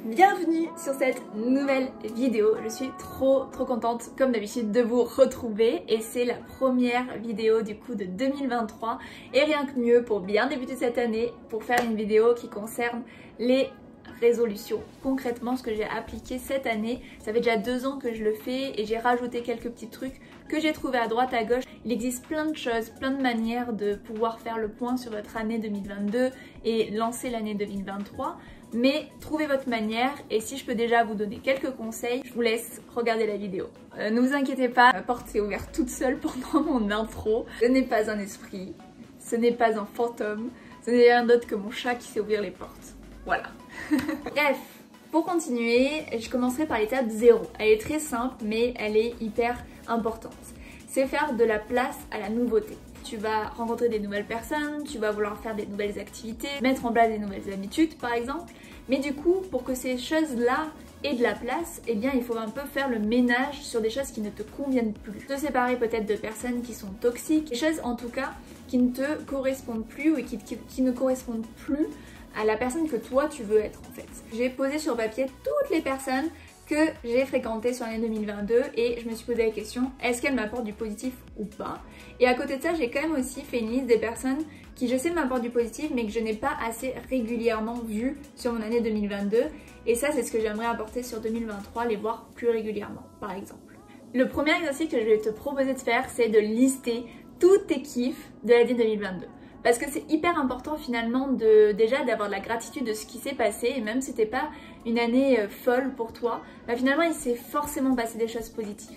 Bienvenue sur cette nouvelle vidéo. Je suis trop contente comme d'habitude de vous retrouver et c'est la première vidéo du coup de 2023 et rien que mieux pour bien débuter cette année pour faire une vidéo qui concerne les résolutions. Concrètement ce que j'ai appliqué cette année, ça fait déjà 2 ans que je le fais et j'ai rajouté quelques petits trucs que j'ai trouvé à droite à gauche. Il existe plein de choses, plein de manières de pouvoir faire le point sur votre année 2022 et lancer l'année 2023. Mais trouvez votre manière et si je peux déjà vous donner quelques conseils, je vous laisse regarder la vidéo. Ne vous inquiétez pas, ma porte s'est ouverte toute seule pendant mon intro. Ce n'est pas un esprit, ce n'est pas un fantôme, ce n'est rien d'autre que mon chat qui sait ouvrir les portes. Voilà. Bref, pour continuer, je commencerai par l'étape 0. Elle est très simple mais elle est hyper importante. C'est faire de la place à la nouveauté. Tu vas rencontrer des nouvelles personnes, tu vas vouloir faire des nouvelles activités, mettre en place des nouvelles habitudes par exemple. Mais du coup, pour que ces choses-là aient de la place, eh bien il faut un peu faire le ménage sur des choses qui ne te conviennent plus. Te séparer peut-être de personnes qui sont toxiques, des choses en tout cas qui ne te correspondent plus ou qui ne correspondent plus à la personne que toi tu veux être en fait. J'ai posé sur papier toutes les personnes que j'ai fréquenté sur l'année 2022 et je me suis posé la question, est-ce qu'elle m'apporte du positif ou pas? Et à côté de ça, j'ai quand même aussi fait une liste des personnes qui je sais m'apportent du positif mais que je n'ai pas assez régulièrement vues sur mon année 2022 et ça c'est ce que j'aimerais apporter sur 2023, les voir plus régulièrement par exemple. Le premier exercice que je vais te proposer de faire, c'est de lister tous tes kiffs de l'année 2022. Parce que c'est hyper important finalement déjà d'avoir de la gratitude de ce qui s'est passé et même si c'était pas une année folle pour toi, bah finalement il s'est forcément passé des choses positives.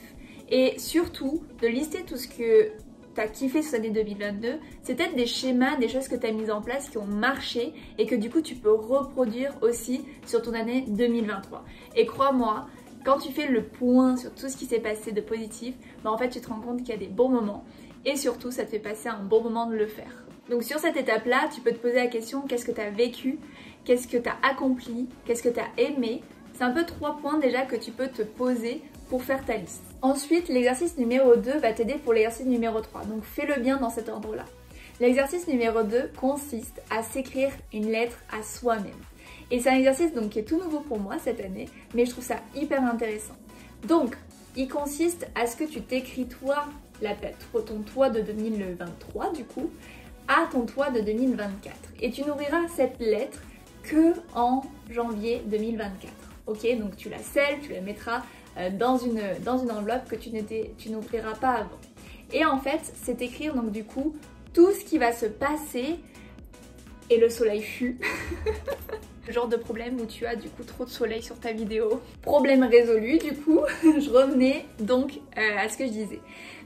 Et surtout de lister tout ce que tu as kiffé sur l'année 2022, c'est peut-être des schémas, des choses que tu as mises en place qui ont marché et que du coup tu peux reproduire aussi sur ton année 2023. Et crois-moi, quand tu fais le point sur tout ce qui s'est passé de positif, bah en fait tu te rends compte qu'il y a des bons moments et surtout ça te fait passer un bon moment de le faire. Donc sur cette étape-là, tu peux te poser la question, qu'est-ce que tu as vécu? Qu'est-ce que tu as accompli? Qu'est-ce que tu as aimé? C'est un peu 3 points déjà que tu peux te poser pour faire ta liste. Ensuite, l'exercice numéro 2 va t'aider pour l'exercice numéro 3. Donc fais-le bien dans cet ordre-là. L'exercice numéro 2 consiste à s'écrire une lettre à soi-même. Et c'est un exercice donc, qui est tout nouveau pour moi cette année, mais je trouve ça hyper intéressant. Donc, il consiste à ce que tu t'écris toi, ton toi de 2023 du coup, à ton toi de 2024. Et tu n'ouvriras cette lettre que en janvier 2024. Ok, donc tu la scelles, tu la mettras dans une enveloppe que tu n'ouvriras pas avant. Et en fait, c'est écrire donc du coup tout ce qui va se passer et le soleil fut. Le genre de problème où tu as du coup trop de soleil sur ta vidéo. Problème résolu du coup, je revenais donc à ce que je disais.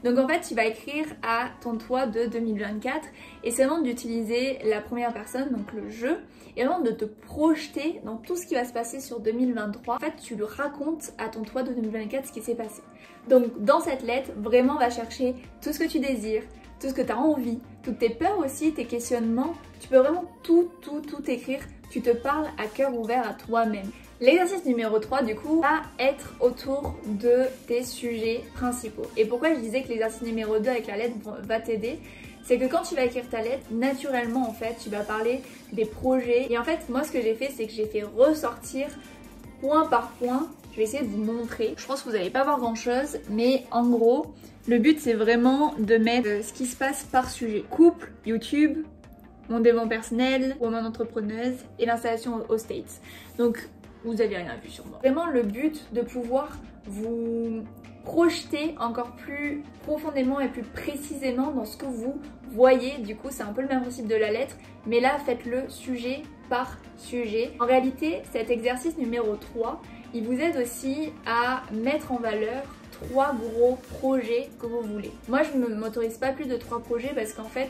Donc en fait tu vas écrire à ton toi de 2024 et c'est vraiment d'utiliser la première personne, donc le je, et vraiment de te projeter dans tout ce qui va se passer sur 2023. En fait tu lui racontes à ton toi de 2024 ce qui s'est passé. Donc dans cette lettre, vraiment va chercher tout ce que tu désires, tout ce que tu as envie, toutes tes peurs aussi, tes questionnements. Tu peux vraiment tout écrire. Tu te parles à cœur ouvert à toi-même. L'exercice numéro 3 du coup va être autour de tes sujets principaux. Et pourquoi je disais que l'exercice numéro 2 avec la lettre va t'aider, c'est que quand tu vas écrire ta lettre, naturellement en fait tu vas parler des projets. Et en fait moi ce que j'ai fait c'est que j'ai fait ressortir point par point. Je vais essayer de vous montrer. Je pense que vous n'allez pas voir grand chose, mais en gros le but c'est vraiment de mettre ce qui se passe par sujet. Couple, YouTube, mon développement personnel, woman entrepreneuse et l'installation aux States. Donc vous avez rien vu sur moi. Vraiment le but de pouvoir vous projeter encore plus profondément et plus précisément dans ce que vous voyez. Du coup c'est un peu le même principe de la lettre, mais là faites-le sujet par sujet. En réalité cet exercice numéro 3, il vous aide aussi à mettre en valeur 3 gros projets que vous voulez. Moi je ne m'autorise pas plus de 3 projets parce qu'en fait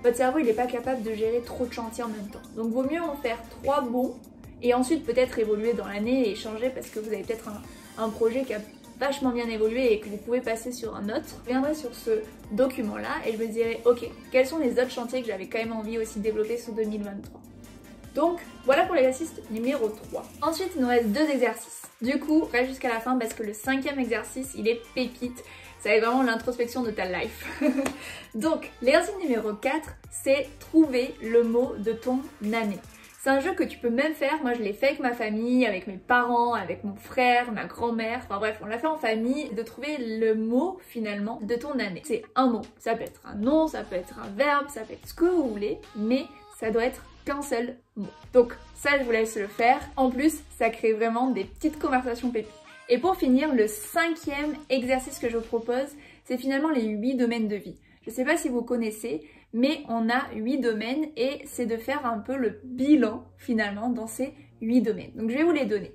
votre cerveau il n'est pas capable de gérer trop de chantiers en même temps. Donc vaut mieux en faire 3 bons et ensuite peut-être évoluer dans l'année et changer parce que vous avez peut-être un projet qui a vachement bien évolué et que vous pouvez passer sur un autre. Je viendrai sur ce document là et je me dirai ok, quels sont les autres chantiers que j'avais quand même envie aussi de développer sur 2023. Donc voilà pour l'exercice numéro 3. Ensuite il nous reste 2 exercices. Du coup reste jusqu'à la fin parce que le 5e exercice il est pépite. Ça va être vraiment l'introspection de ta life. Donc l'exercice numéro 4 c'est trouver le mot de ton année. C'est un jeu que tu peux même faire, moi je l'ai fait avec ma famille, avec mes parents, avec mon frère, ma grand-mère, enfin bref, on l'a fait en famille, de trouver le mot finalement de ton année. C'est un mot, ça peut être un nom, ça peut être un verbe, ça peut être ce que vous voulez, mais ça doit être qu'un seul mot. Donc ça je vous laisse le faire. En plus, ça crée vraiment des petites conversations pépites. Et pour finir, le 5e exercice que je vous propose, c'est finalement les 8 domaines de vie. Je ne sais pas si vous connaissez, mais on a 8 domaines et c'est de faire un peu le bilan finalement dans ces 8 domaines. Donc je vais vous les donner.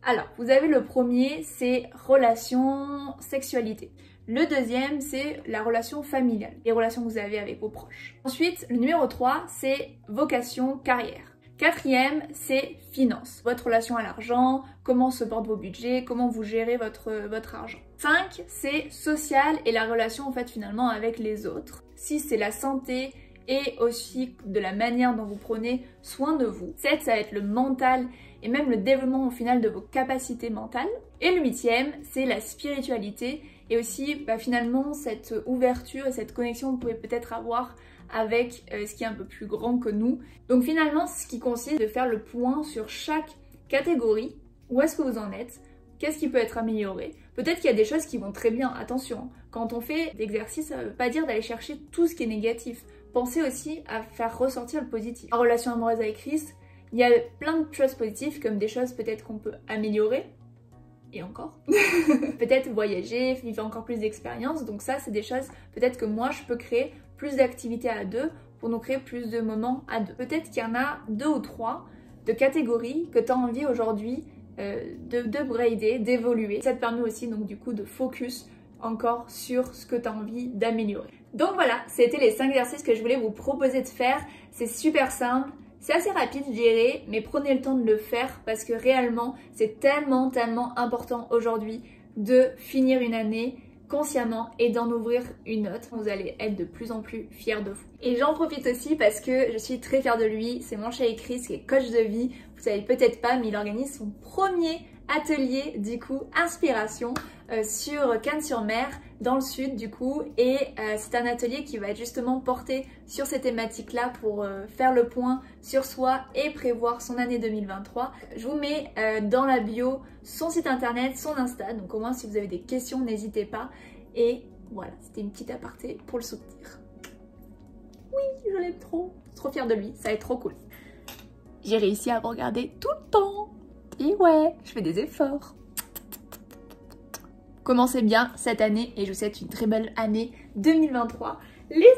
Alors, vous avez le premier, c'est relations, sexualité. Le deuxième, c'est la relation familiale, les relations que vous avez avec vos proches. Ensuite, le numéro 3, c'est vocation, carrière. 4e, c'est finances, votre relation à l'argent, comment se portent vos budgets, comment vous gérez votre argent. 5, c'est social et la relation en fait finalement avec les autres. 6, c'est la santé et aussi de la manière dont vous prenez soin de vous. 7, ça va être le mental et même le développement au final de vos capacités mentales. Et le 8e, c'est la spiritualité et aussi finalement cette ouverture et cette connexion que vous pouvez peut-être avoir avec ce qui est un peu plus grand que nous. Donc finalement, ce qui consiste de faire le point sur chaque catégorie, où est-ce que vous en êtes, qu'est-ce qui peut être amélioré. Peut-être qu'il y a des choses qui vont très bien, attention, quand on fait d'exercices, ça ne veut pas dire d'aller chercher tout ce qui est négatif. Pensez aussi à faire ressortir le positif. En relation amoureuse avec Christ, il y a plein de choses positives, comme des choses peut-être qu'on peut améliorer, et encore. Peut-être voyager, vivre encore plus d'expériences, donc ça c'est des choses peut-être que moi je peux créer plus d'activités à deux pour nous créer plus de moments à deux. Peut-être qu'il y en a 2 ou 3 de catégories que tu as envie aujourd'hui d'upgrader, d'évoluer. Ça te permet aussi donc du coup de focus encore sur ce que tu as envie d'améliorer. Donc voilà, c'était les 5 exercices que je voulais vous proposer de faire. C'est super simple. C'est assez rapide, je dirais, mais prenez le temps de le faire parce que réellement, c'est tellement important aujourd'hui de finir une année consciemment et d'en ouvrir une autre. Vous allez être de plus en plus fiers de vous. Et j'en profite aussi parce que je suis très fière de lui. C'est mon chéri Chris qui est coach de vie. Vous savez peut-être pas, mais il organise son premier atelier du coup inspiration sur Cannes-sur-Mer dans le sud du coup et c'est un atelier qui va être justement porté sur ces thématiques là pour faire le point sur soi et prévoir son année 2023. Je vous mets dans la bio son site internet, son Insta, donc au moins si vous avez des questions n'hésitez pas et voilà, c'était une petite aparté pour le soutenir. Oui, je l'aime trop fière de lui, ça va être trop cool. J'ai réussi à vous regarder tout le temps. Et ouais, je fais des efforts. Commencez bien cette année et je vous souhaite une très belle année 2023. Les